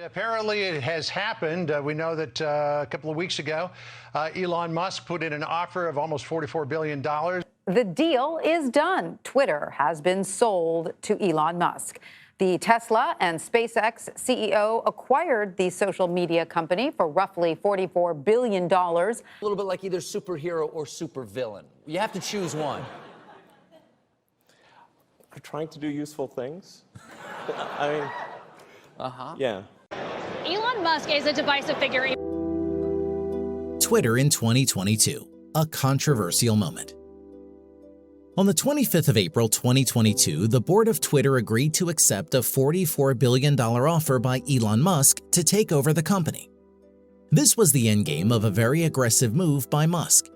Apparently it has happened. We know that a couple of weeks ago, Elon Musk put in an offer of almost $44 billion. The deal is done. Twitter has been sold to Elon Musk. The Tesla and SpaceX CEO acquired the social media company for roughly $44 billion. A little bit like either superhero or supervillain. You have to choose one. I'm trying to do useful things. I mean, yeah. Elon Musk is a divisive figure. Twitter in 2022, a controversial moment. On the 25th of April 2022, the board of Twitter agreed to accept a $44 billion offer by Elon Musk to take over the company. This was the endgame of a very aggressive move by Musk.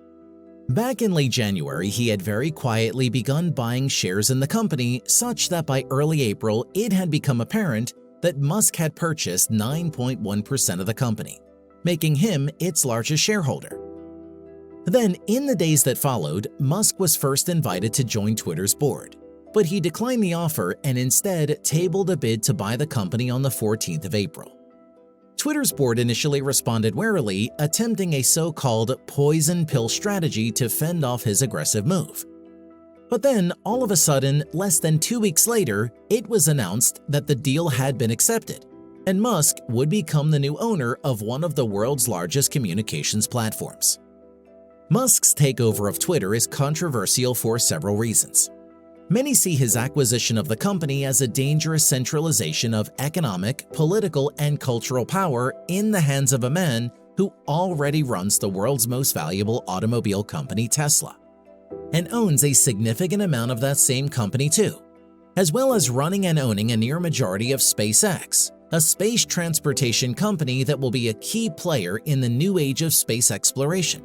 Back in late January, he had very quietly begun buying shares in the company, such that by early April, it had become apparent that Musk had purchased 9.1% of the company, making him its largest shareholder. Then, in the days that followed, Musk was first invited to join Twitter's board, but he declined the offer and instead tabled a bid to buy the company on the 14th of April. Twitter's board initially responded warily, attempting a so-called poison pill strategy to fend off his aggressive move. But then, all of a sudden, less than 2 weeks later, it was announced that the deal had been accepted, and Musk would become the new owner of one of the world's largest communications platforms. Musk's takeover of Twitter is controversial for several reasons. Many see his acquisition of the company as a dangerous centralization of economic, political, and cultural power in the hands of a man who already runs the world's most valuable automobile company, Tesla, and owns a significant amount of that same company too, as well as running and owning a near majority of SpaceX, a space transportation company that will be a key player in the new age of space exploration.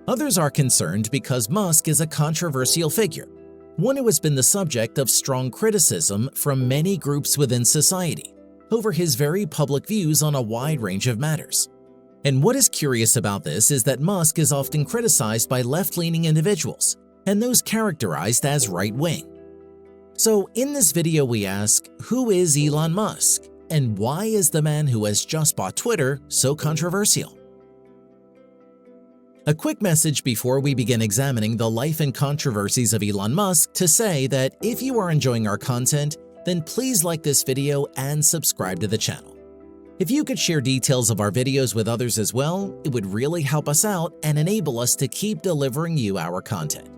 Others are concerned because Musk is a controversial figure, one who has been the subject of strong criticism from many groups within society over his very public views on a wide range of matters. And what is curious about this is that Musk is often criticized by left-leaning individuals and those characterized as right-wing. So in this video we ask, who is Elon Musk, and why is the man who has just bought Twitter so controversial? A quick message before we begin examining the life and controversies of Elon Musk to say that if you are enjoying our content, then please like this video and subscribe to the channel. If you could share details of our videos with others as well, it would really help us out and enable us to keep delivering you our content.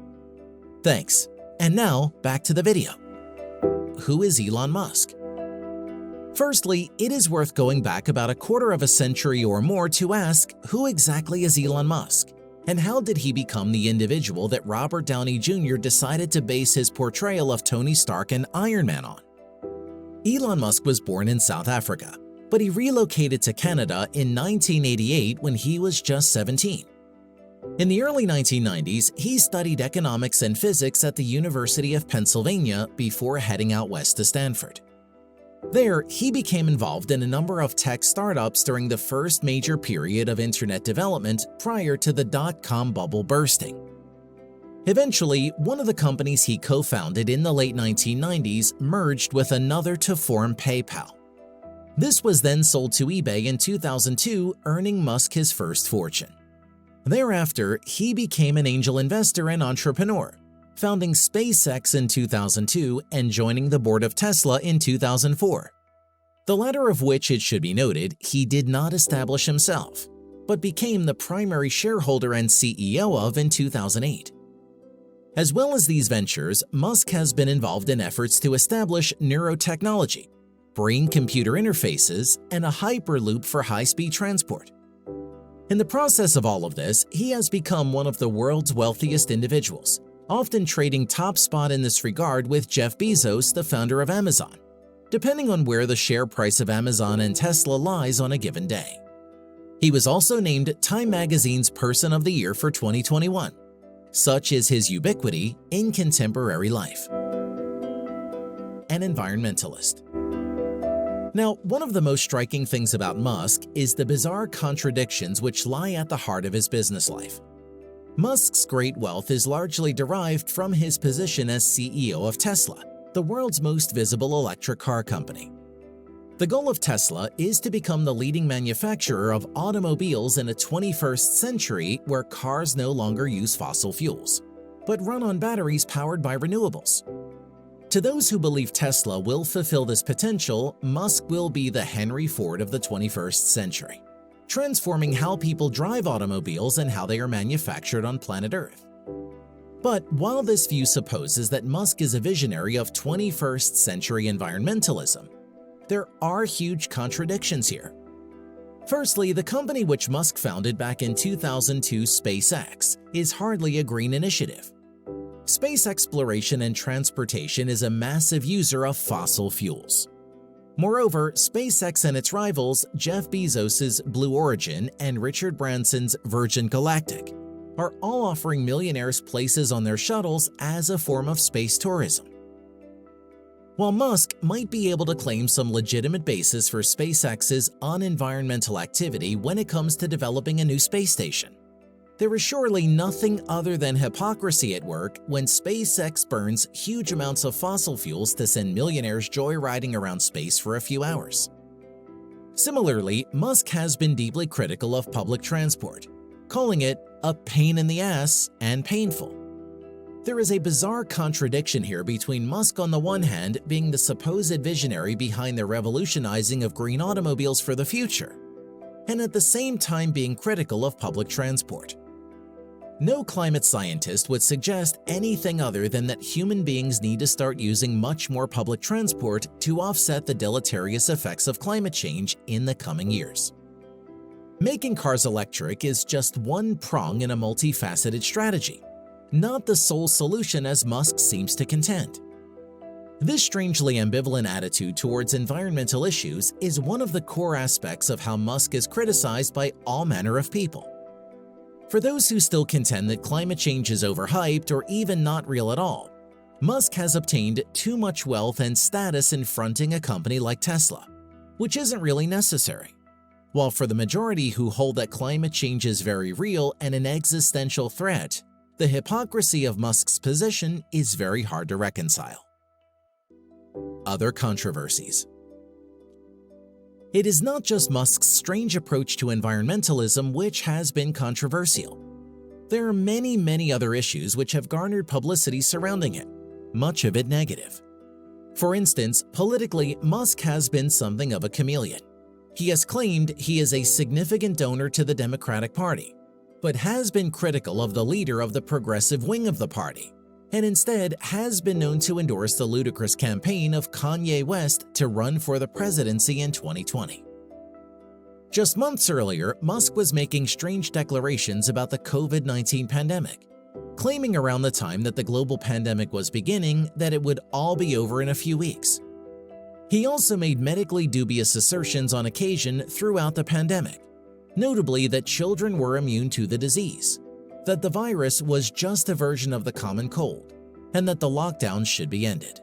Thanks. And now, back to the video. Who is Elon Musk? Firstly, it is worth going back about a quarter of a century or more to ask, who exactly is Elon Musk? And how did he become the individual that Robert Downey Jr. decided to base his portrayal of Tony Stark and Iron Man on? Elon Musk was born in South Africa, but he relocated to Canada in 1988 when he was just 17. In the early 1990s, he studied economics and physics at the University of Pennsylvania before heading out west to Stanford. There, he became involved in a number of tech startups during the first major period of internet development prior to the dot-com bubble bursting. Eventually, one of the companies he co-founded in the late 1990s merged with another to form PayPal. This was then sold to eBay in 2002, earning Musk his first fortune. Thereafter, he became an angel investor and entrepreneur, founding SpaceX in 2002 and joining the board of Tesla in 2004. The latter of which, it should be noted, he did not establish himself, but became the primary shareholder and CEO of in 2008. As well as these ventures, Musk has been involved in efforts to establish neurotechnology, brain-computer interfaces, and a hyperloop for high-speed transport. In the process of all of this, he has become one of the world's wealthiest individuals, often trading top spot in this regard with Jeff Bezos, the founder of Amazon, depending on where the share price of Amazon and Tesla lies on a given day. He was also named Time Magazine's Person of the Year for 2021. Such is his ubiquity in contemporary life. An environmentalist. Now, one of the most striking things about Musk is the bizarre contradictions which lie at the heart of his business life. Musk's great wealth is largely derived from his position as CEO of Tesla, the world's most visible electric car company. The goal of Tesla is to become the leading manufacturer of automobiles in a 21st century where cars no longer use fossil fuels, but run on batteries powered by renewables. To those who believe Tesla will fulfill this potential, Musk will be the Henry Ford of the 21st century, transforming how people drive automobiles and how they are manufactured on planet Earth. But while this view supposes that Musk is a visionary of 21st century environmentalism, there are huge contradictions here. Firstly, the company which Musk founded back in 2002, SpaceX, is hardly a green initiative. Space exploration and transportation is a massive user of fossil fuels. Moreover, SpaceX and its rivals, Jeff Bezos's Blue Origin and Richard Branson's Virgin Galactic, are all offering millionaires places on their shuttles as a form of space tourism. While Musk might be able to claim some legitimate basis for SpaceX's unenvironmental activity when it comes to developing a new space station, there is surely nothing other than hypocrisy at work when SpaceX burns huge amounts of fossil fuels to send millionaires joyriding around space for a few hours. Similarly, Musk has been deeply critical of public transport, calling it a pain in the ass and painful. There is a bizarre contradiction here between Musk on the one hand being the supposed visionary behind the revolutionizing of green automobiles for the future, and at the same time being critical of public transport. No climate scientist would suggest anything other than that human beings need to start using much more public transport to offset the deleterious effects of climate change in the coming years. Making cars electric is just one prong in a multifaceted strategy, not the sole solution as Musk seems to contend. This strangely ambivalent attitude towards environmental issues is one of the core aspects of how Musk is criticized by all manner of people. For those who still contend that climate change is overhyped or even not real at all, Musk has obtained too much wealth and status in fronting a company like Tesla, which isn't really necessary. While for the majority who hold that climate change is very real and an existential threat, the hypocrisy of Musk's position is very hard to reconcile. Other controversies. It is not just Musk's strange approach to environmentalism which has been controversial. There are many other issues which have garnered publicity surrounding him, much of it negative. For instance, politically, Musk has been something of a chameleon. He has claimed he is a significant donor to the Democratic Party, but has been critical of the leader of the progressive wing of the party, and instead has been known to endorse the ludicrous campaign of Kanye West to run for the presidency in 2020. Just months earlier, Musk was making strange declarations about the COVID-19 pandemic, claiming around the time that the global pandemic was beginning that it would all be over in a few weeks. He also made medically dubious assertions on occasion throughout the pandemic, notably that children were immune to the disease, that the virus was just a version of the common cold, and that the lockdown should be ended.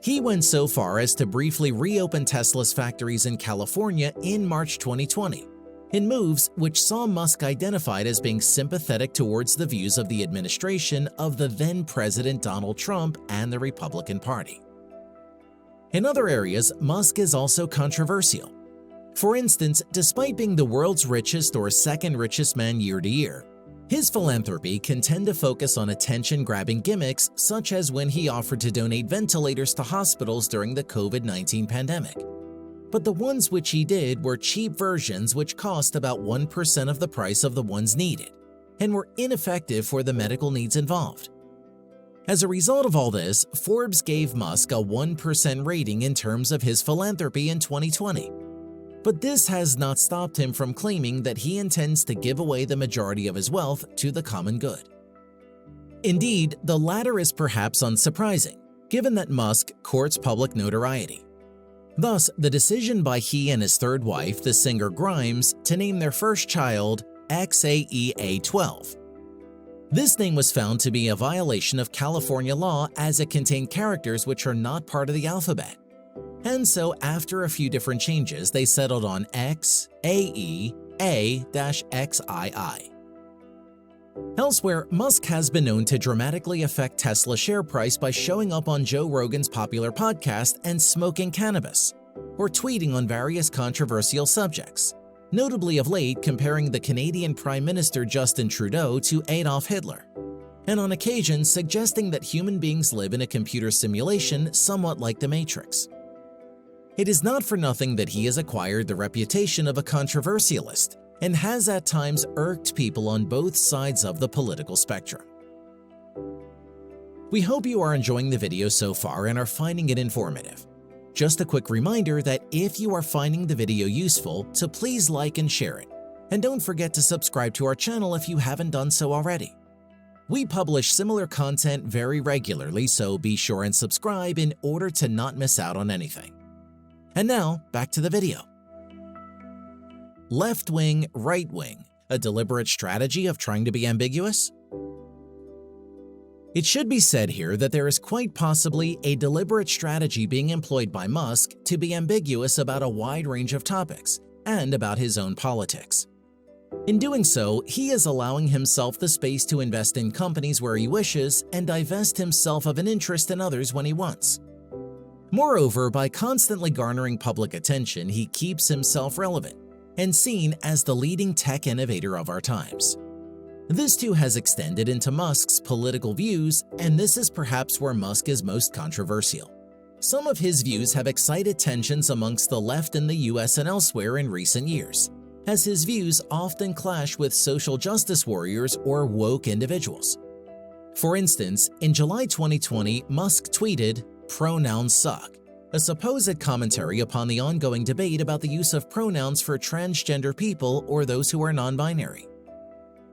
He went so far as to briefly reopen Tesla's factories in California in March 2020, in moves which saw Musk identified as being sympathetic towards the views of the administration of the then-President Donald Trump and the Republican Party. In other areas, Musk is also controversial. For instance, despite being the world's richest or second richest man year to year, his philanthropy can tend to focus on attention-grabbing gimmicks such as when he offered to donate ventilators to hospitals during the COVID-19 pandemic. But the ones which he did were cheap versions which cost about 1% of the price of the ones needed, and were ineffective for the medical needs involved. As a result of all this, Forbes gave Musk a 1% rating in terms of his philanthropy in 2020. But this has not stopped him from claiming that he intends to give away the majority of his wealth to the common good. Indeed, the latter is perhaps unsurprising, given that Musk courts public notoriety. Thus, the decision by he and his third wife, the singer Grimes, to name their first child XAEA12. This name was found to be a violation of California law as it contained characters which are not part of the alphabet. And so after a few different changes, they settled on XAEA-XII. Elsewhere, Musk has been known to dramatically affect Tesla's share price by showing up on Joe Rogan's popular podcast and smoking cannabis, or tweeting on various controversial subjects, notably of late comparing the Canadian Prime Minister Justin Trudeau to Adolf Hitler, and on occasion suggesting that human beings live in a computer simulation somewhat like the Matrix. It is not for nothing that he has acquired the reputation of a controversialist and has at times irked people on both sides of the political spectrum. We hope you are enjoying the video so far and are finding it informative. Just a quick reminder that if you are finding the video useful, to please like and share it. And don't forget to subscribe to our channel if you haven't done so already. We publish similar content very regularly, so be sure and subscribe in order to not miss out on anything. And now, back to the video. Left wing, right wing, a deliberate strategy of trying to be ambiguous? It should be said here that there is quite possibly a deliberate strategy being employed by Musk to be ambiguous about a wide range of topics and about his own politics. In doing so, he is allowing himself the space to invest in companies where he wishes and divest himself of an interest in others when he wants. Moreover, by constantly garnering public attention, he keeps himself relevant and seen as the leading tech innovator of our times. This too has extended into Musk's political views, and this is perhaps where Musk is most controversial. Some of his views have excited tensions amongst the left in the US and elsewhere in recent years, as his views often clash with social justice warriors or woke individuals. For instance, in July 2020, Musk tweeted, "Pronouns suck," a supposed commentary upon the ongoing debate about the use of pronouns for transgender people or those who are non-binary.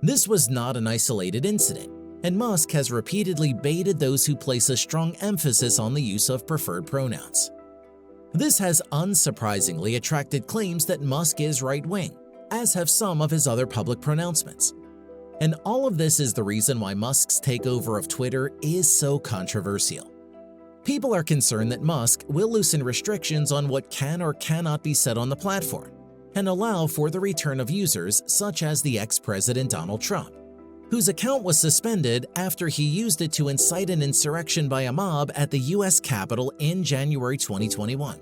This was not an isolated incident, and Musk has repeatedly baited those who place a strong emphasis on the use of preferred pronouns. This has unsurprisingly attracted claims that Musk is right-wing, as have some of his other public pronouncements. And all of this is the reason why Musk's takeover of Twitter is so controversial. People are concerned that Musk will loosen restrictions on what can or cannot be said on the platform and allow for the return of users such as the ex-president Donald Trump, whose account was suspended after he used it to incite an insurrection by a mob at the US Capitol in January 2021.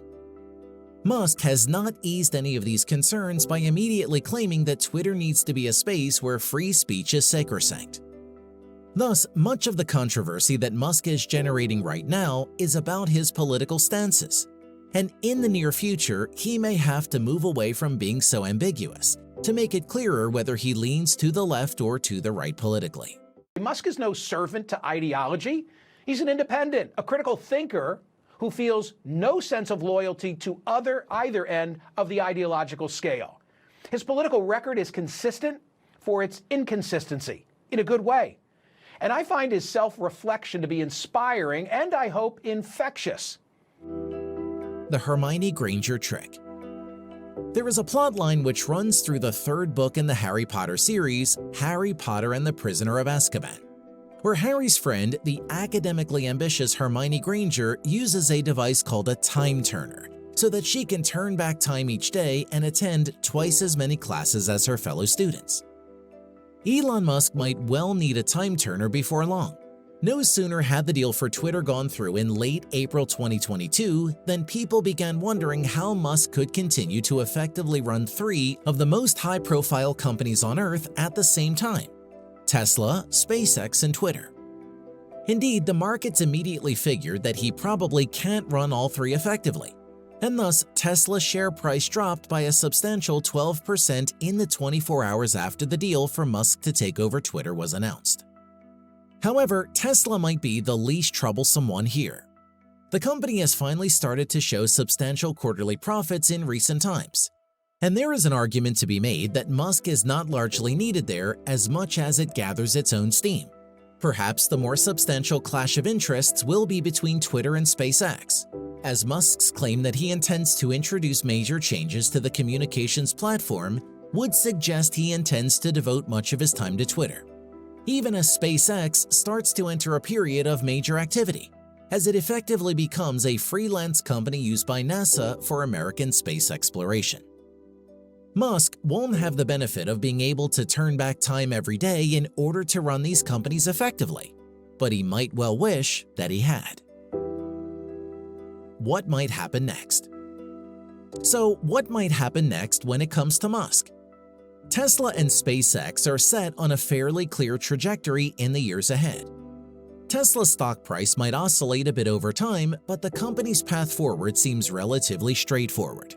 Musk has not eased any of these concerns by immediately claiming that Twitter needs to be a space where free speech is sacrosanct. Thus, much of the controversy that Musk is generating right now is about his political stances, and in the near future, he may have to move away from being so ambiguous to make it clearer whether he leans to the left or to the right politically. Musk is no servant to ideology. He's an independent, a critical thinker who feels no sense of loyalty to either end of the ideological scale. His political record is consistent for its inconsistency, in a good way. And I find his self-reflection to be inspiring and, I hope, infectious. The Hermione Granger trick. There is a plot line which runs through the third book in the Harry Potter series, Harry Potter and the Prisoner of Azkaban, where Harry's friend, the academically ambitious Hermione Granger, uses a device called a time turner so that she can turn back time each day and attend twice as many classes as her fellow students. Elon Musk might well need a time turner before long. No sooner had the deal for Twitter gone through in late April 2022 than people began wondering how Musk could continue to effectively run three of the most high-profile companies on Earth at the same time: Tesla, SpaceX, and Twitter. Indeed, the markets immediately figured that he probably can't run all three effectively, and thus Tesla's share price dropped by a substantial 12% in the 24 hours after the deal for Musk to take over Twitter was announced. However, Tesla might be the least troublesome one here. The company has finally started to show substantial quarterly profits in recent times, and there is an argument to be made that Musk is not largely needed there as much as it gathers its own steam. Perhaps the more substantial clash of interests will be between Twitter and SpaceX, as Musk's claim that he intends to introduce major changes to the communications platform would suggest he intends to devote much of his time to Twitter, even as SpaceX starts to enter a period of major activity, as it effectively becomes a freelance company used by NASA for American space exploration. Musk won't have the benefit of being able to turn back time every day in order to run these companies effectively, but he might well wish that he had. What might happen next? So what might happen next when it comes to Musk? Tesla and SpaceX are set on a fairly clear trajectory in the years ahead. Tesla's stock price might oscillate a bit over time, but the company's path forward seems relatively straightforward.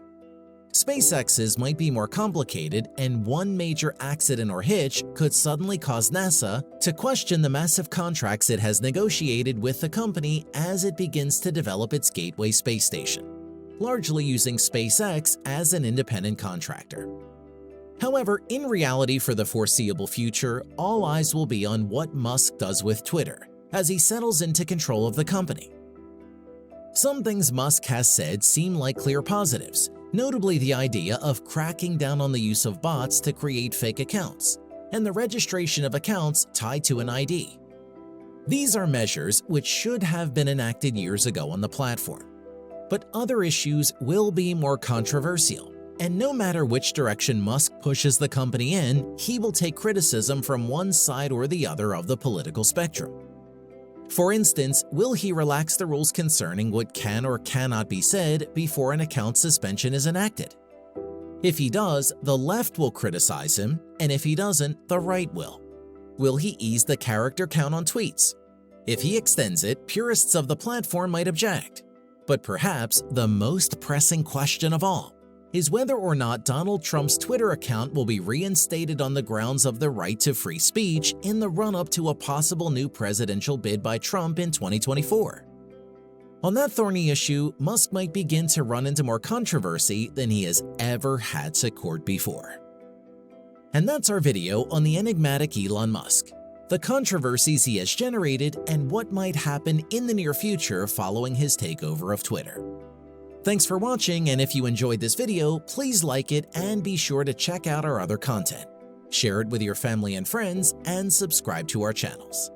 SpaceX's might be more complicated, and one major accident or hitch could suddenly cause NASA to question the massive contracts it has negotiated with the company as it begins to develop its Gateway space station, largely using SpaceX as an independent contractor. However, in reality for the foreseeable future, all eyes will be on what Musk does with Twitter as he settles into control of the company. Some things Musk has said seem like clear positives, notably the idea of cracking down on the use of bots to create fake accounts, and the registration of accounts tied to an ID. These are measures which should have been enacted years ago on the platform. But other issues will be more controversial, and no matter which direction Musk pushes the company in, he will take criticism from one side or the other of the political spectrum. For instance, will he relax the rules concerning what can or cannot be said before an account suspension is enacted? If he does, the left will criticize him, and if he doesn't, the right will. Will he ease the character count on tweets? If he extends it, purists of the platform might object. But perhaps the most pressing question of all is whether or not Donald Trump's Twitter account will be reinstated on the grounds of the right to free speech in the run-up to a possible new presidential bid by Trump in 2024. On that thorny issue, Musk might begin to run into more controversy than he has ever had to court before. And that's our video on the enigmatic Elon Musk, the controversies he has generated, and what might happen in the near future following his takeover of Twitter. Thanks for watching, and if you enjoyed this video, please like it and be sure to check out our other content. Share it with your family and friends, and subscribe to our channels.